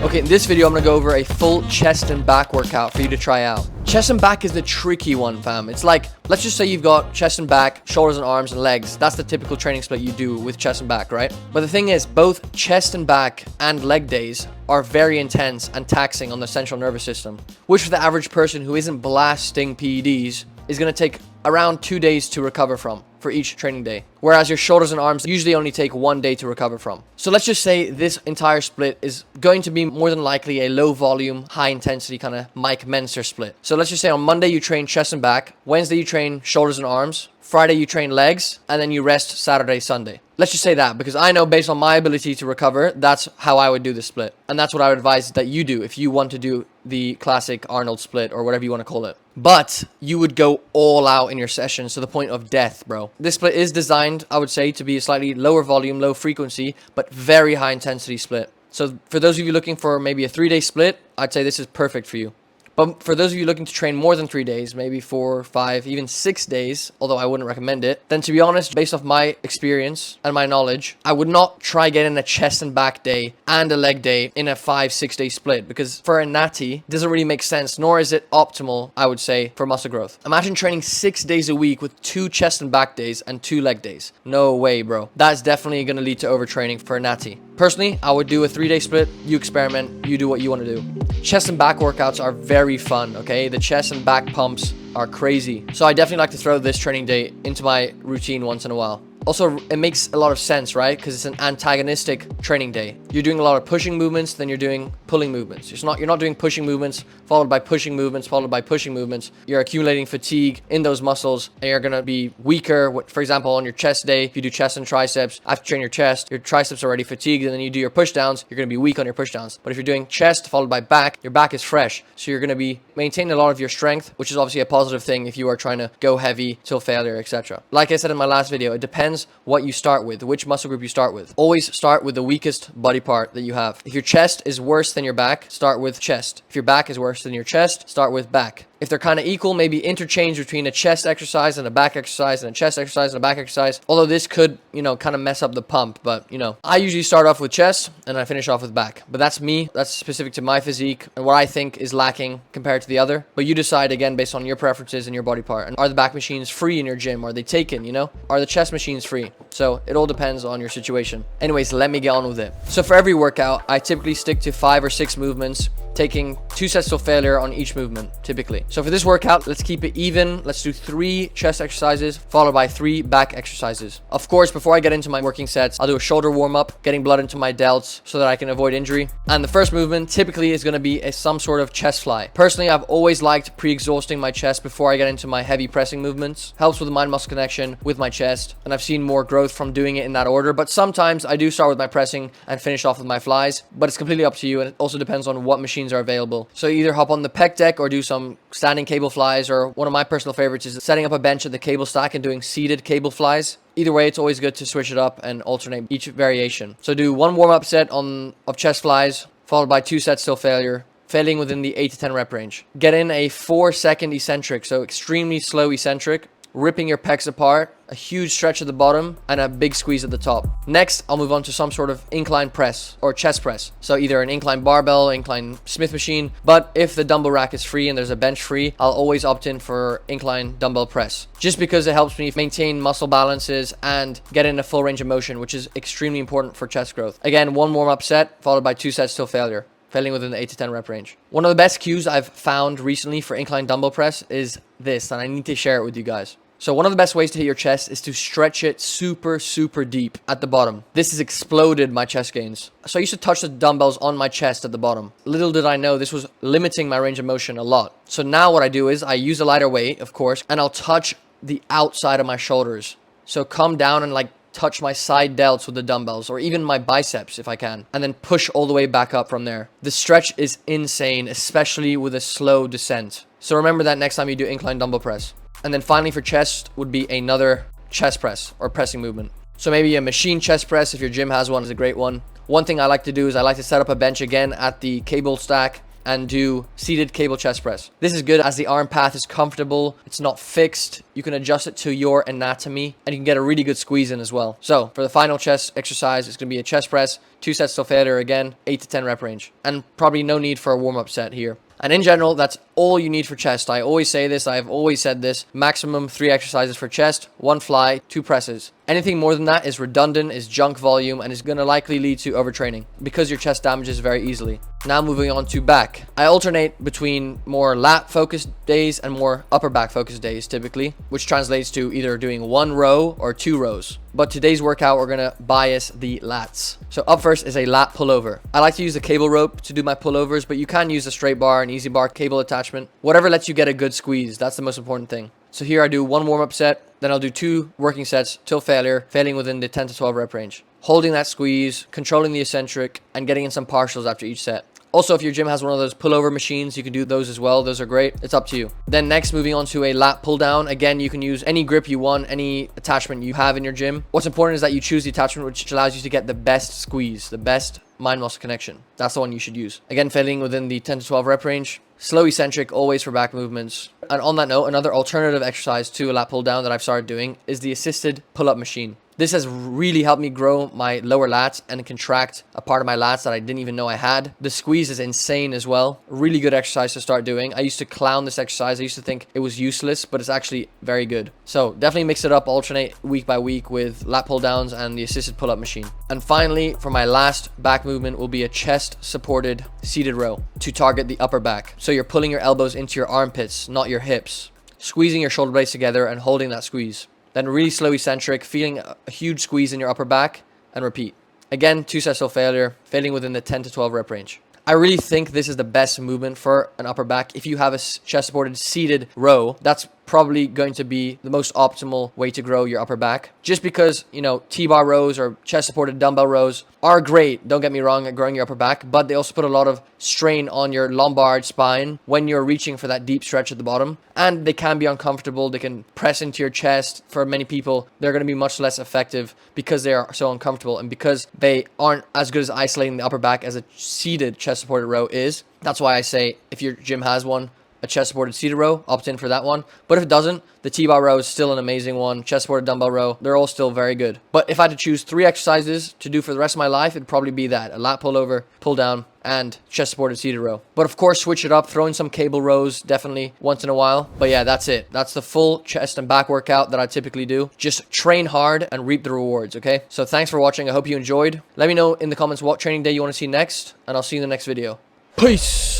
Okay, in this video, I'm gonna go over a full chest and back workout for you to try out. Chest and back is the tricky one, fam. It's like, let's just say you've got chest and back, shoulders and arms and legs. That's the typical training split you do with chest and back, right? But the thing is, both chest and back and leg days are very intense and taxing on the central nervous system, which for the average person who isn't blasting PEDs is gonna take around 2 days to recover from for each training day, whereas your shoulders and arms usually only take 1 day to recover from. So let's just say this entire split is going to be more than likely a low volume, high intensity kind of Mike Mentzer split. So let's just say on Monday you train chest and back, Wednesday you train shoulders and arms, Friday you train legs, and then you rest Saturday, Sunday. Let's just say that, because I know based on my ability to recover, that's how I would do the split. And that's what I would advise that you do if you want to do the classic Arnold split or whatever you want to call it. But you would go all out in your sessions to the point of death, bro. This split is designed, I would say, to be a slightly lower volume, low frequency, but very high intensity split. So for those of you looking for maybe a 3-day split, I'd say this is perfect for you. But for those of you looking to train more than 3 days, maybe 4, 5, even 6 days, although I wouldn't recommend it, then to be honest, based off my experience and my knowledge, I would not try getting a chest and back day and a leg day in a 5-6 day split, because for a natty, it doesn't really make sense, nor is it optimal, I would say, for muscle growth. Imagine training 6 days a week with 2 chest and back days and 2 leg days. No way, bro. That's definitely going to lead to overtraining for a natty. Personally, I would do a 3-day split. You experiment. You do what you want to do. Chest and back workouts are very fun, okay? The chest and back pumps are crazy. So I definitely like to throw this training day into my routine once in a while. Also, it makes a lot of sense, right? Because it's an antagonistic training day. You're doing a lot of pushing movements, then you're doing pulling movements. You're not doing pushing movements, followed by pushing movements, followed by pushing movements. You're accumulating fatigue in those muscles, and you're gonna be weaker. For example, on your chest day, if you do chest and triceps, after you train your chest, your triceps are already fatigued, and then you do your push downs, you're gonna be weak on your push downs. But if you're doing chest followed by back, your back is fresh. So you're gonna be maintaining a lot of your strength, which is obviously a positive thing if you are trying to go heavy till failure, etc. Like I said in my last video, it depends what you start with, which muscle group you start with. Always start with the weakest body part that you have. If your chest is worse than your back, start with chest. If your back is worse than your chest, start with back. If they're kind of equal, maybe interchange between a chest exercise and a back exercise and a chest exercise and a back exercise. Although this could, kind of mess up the pump, but I usually start off with chest and I finish off with back. But that's me. That's specific to my physique and what I think is lacking compared to the other. But you decide again based on your preferences and your body part. And are the back machines free in your gym? Are they taken, Are the chest machines free? So it all depends on your situation. Anyways, let me get on with it. So for every workout, I typically stick to 5 or 6 movements, taking 2 sets till failure on each movement, typically. So for this workout, let's keep it even. Let's do 3 chest exercises, followed by 3 back exercises. Of course, before I get into my working sets, I'll do a shoulder warm-up, getting blood into my delts so that I can avoid injury. And the first movement typically is gonna be some sort of chest fly. Personally, I've always liked pre-exhausting my chest before I get into my heavy pressing movements. Helps with the mind-muscle connection with my chest, and I've seen more growth from doing it in that order. But sometimes I do start with my pressing and finish off with my flies, but it's completely up to you, and it also depends on what machines are available. So either hop on the pec deck or do some standing cable flies, or one of my personal favorites is setting up a bench at the cable stack and doing seated cable flies. Either way, it's always good to switch it up and alternate each variation. So do 1 warm-up set of chest flies, followed by 2 sets till failure, failing within the 8 to 10 rep range. Get in a 4-second eccentric, so extremely slow eccentric, ripping your pecs apart, a huge stretch at the bottom, and a big squeeze at the top. Next, I'll move on to some sort of incline press or chest press. So either an incline barbell, incline Smith machine, but if the dumbbell rack is free and there's a bench free, I'll always opt in for incline dumbbell press, just because it helps me maintain muscle balances and get in a full range of motion, which is extremely important for chest growth. Again, 1 warm-up set, followed by 2 sets till failure, failing within the 8 to 10 rep range. One of the best cues I've found recently for incline dumbbell press is this, and I need to share it with you guys. So one of the best ways to hit your chest is to stretch it super, super deep at the bottom. This has exploded my chest gains. So I used to touch the dumbbells on my chest at the bottom. Little did I know this was limiting my range of motion a lot. So now what I do is I use a lighter weight, of course, and I'll touch the outside of my shoulders. So come down and touch my side delts with the dumbbells, or even my biceps if I can, and then push all the way back up from there. The stretch is insane, especially with a slow descent. So remember that next time you do incline dumbbell press. And then finally for chest would be another chest press or pressing movement. So maybe a machine chest press, if your gym has one, is a great one. One thing I like to do is I like to set up a bench again at the cable stack and do seated cable chest press. This is good as the arm path is comfortable, it's not fixed, you can adjust it to your anatomy, and you can get a really good squeeze in as well. So for the final chest exercise, it's going to be a chest press, 2 sets till failure again, 8 to 10 rep range. And probably no need for a warm-up set here. And in general, that's all you need for chest. I always say this, I've always said this, maximum 3 exercises for chest, 1 fly, 2 presses. Anything more than that is redundant, is junk volume, and is going to likely lead to overtraining because your chest damages very easily. Now moving on to back. I alternate between more lat focused days and more upper back focused days typically, which translates to either doing 1 row or 2 rows. But today's workout, we're going to bias the lats. So up first is a lat pullover. I like to use the cable rope to do my pullovers, but you can use a straight bar, an easy bar cable attachment, whatever lets you get a good squeeze. That's the most important thing. So here I do 1 warm-up set, then I'll do 2 working sets till failure, failing within the 10 to 12 rep range. Holding that squeeze, controlling the eccentric, and getting in some partials after each set. Also, if your gym has one of those pullover machines, you can do those as well. Those are great. It's up to you. Then next, moving on to a lat pull down. Again, you can use any grip you want, any attachment you have in your gym. What's important is that you choose the attachment which allows you to get the best squeeze, the best mind-muscle connection. That's the one you should use. Again, failing within the 10 to 12 rep range. Slow eccentric, always for back movements. And on that note, another alternative exercise to a lat pull down that I've started doing is the assisted pull-up machine. This has really helped me grow my lower lats and contract a part of my lats that I didn't even know I had. The squeeze is insane as well. Really good exercise to start doing. I used to clown this exercise. I used to think it was useless, but it's actually very good. So definitely mix it up, alternate week by week with lat pull downs and the assisted pull-up machine. And finally, for my last back movement will be a chest supported seated row to target the upper back. So you're pulling your elbows into your armpits, not your hips. Squeezing your shoulder blades together and holding that squeeze. Then really slow eccentric, feeling a huge squeeze in your upper back, and repeat. Again, 2 sets till failure, failing within the 10 to 12 rep range. I really think this is the best movement for an upper back. If you have a chest supported seated row, that's probably going to be the most optimal way to grow your upper back. Just because, you know, T-bar rows or chest supported dumbbell rows are great, don't get me wrong, at growing your upper back, but they also put a lot of strain on your lumbar spine when you're reaching for that deep stretch at the bottom. And they can be uncomfortable. They can press into your chest. For many people, they're going to be much less effective because they are so uncomfortable and because they aren't as good as isolating the upper back as a seated chest supported row is. That's why I say if your gym has one, a chest supported seated row, opt in for that one. But if it doesn't, the T-bar row is still an amazing one. Chest supported dumbbell row, they're all still very good. But if I had to choose 3 exercises to do for the rest of my life, it'd probably be that: a lat pullover, pull down, and chest supported seated row. But of course, switch it up, throw in some cable rows definitely once in a while. But yeah, that's it. That's the full chest and back workout that I typically do. Just train hard and reap the rewards, okay? So thanks for watching. I hope you enjoyed. Let me know in the comments what training day you want to see next, and I'll see you in the next video. Peace!